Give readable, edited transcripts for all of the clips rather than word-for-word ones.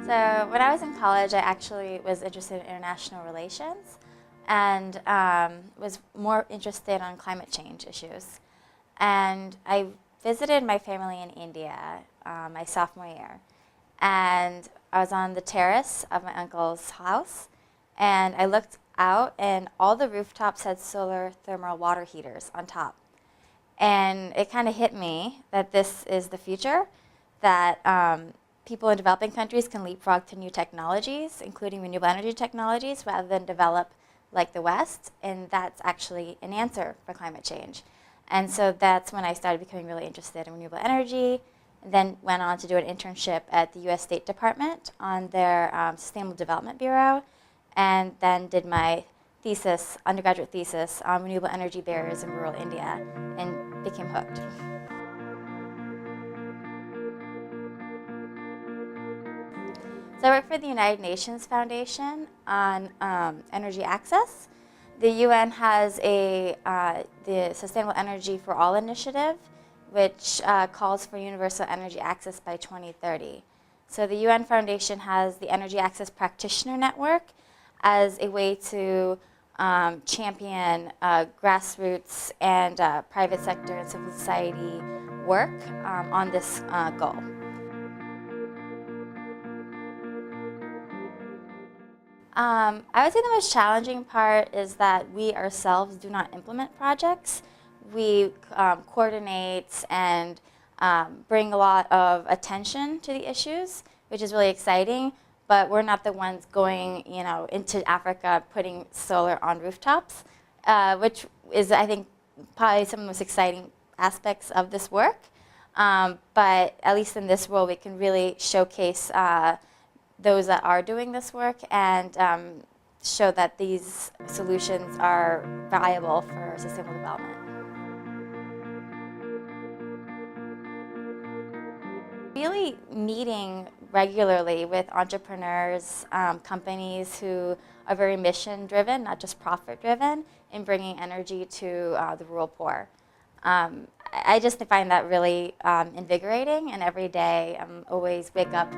So when I was in college, I actually was interested in international relations and was more interested on climate change issues. And I visited my family in India my sophomore year. And I was on the terrace of my uncle's house, and I looked out, and all the rooftops had solar thermal water heaters on top. And it kind of hit me that this is the future, that people in developing countries can leapfrog to new technologies, including renewable energy technologies, rather than develop like the West, and that's actually an answer for climate change. And so that's when I started becoming really interested in renewable energy, and then went on to do an internship at the US State Department on their Sustainable Development Bureau, and then did my thesis, undergraduate thesis on renewable energy barriers in rural India, and became hooked. So I work for the United Nations Foundation on energy access. The UN has the Sustainable Energy for All initiative, which calls for universal energy access by 2030. So the UN Foundation has the Energy Access Practitioner Network as a way to champion grassroots and private sector and civil society work on this goal. I would say the most challenging part is that we ourselves do not implement projects. We coordinate and bring a lot of attention to the issues, which is really exciting, but we're not the ones going, into Africa putting solar on rooftops, which is, I think, probably some of the most exciting aspects of this work. But at least in this role, we can really showcase those that are doing this work and show that these solutions are valuable for sustainable development. Really meeting regularly with entrepreneurs, companies who are very mission-driven, not just profit-driven, in bringing energy to the rural poor. I just find that really invigorating, and every day I'm always wake up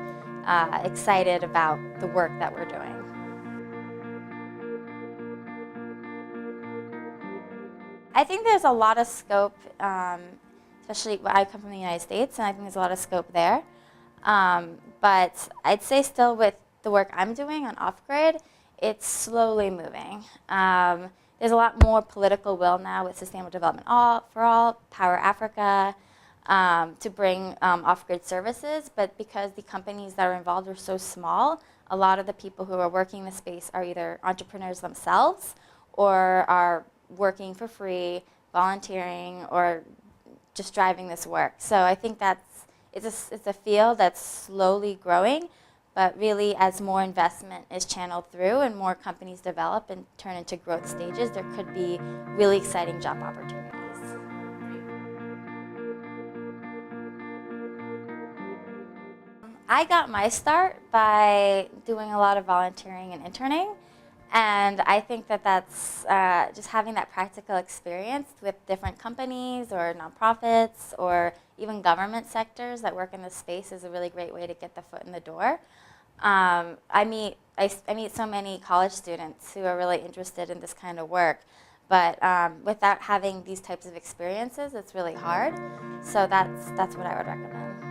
excited about the work that we're doing. I think there's a lot of scope, especially I come from the United States, and I think there's a lot of scope there. But I'd say still with the work I'm doing on off-grid, it's slowly moving. There's a lot more political will now with Sustainable Development for All, Power Africa, to bring off-grid services, but because the companies that are involved are so small, a lot of the people who are working in the space are either entrepreneurs themselves or are working for free, volunteering, or just driving this work. So I think it's a field that's slowly growing, but really as more investment is channeled through and more companies develop and turn into growth stages, there could be really exciting job opportunities. I got my start by doing a lot of volunteering and interning, and I think that that's just having that practical experience with different companies or nonprofits or even government sectors that work in this space is a really great way to get the foot in the door. I meet so many college students who are really interested in this kind of work, but without having these types of experiences, it's really hard. So that's what I would recommend.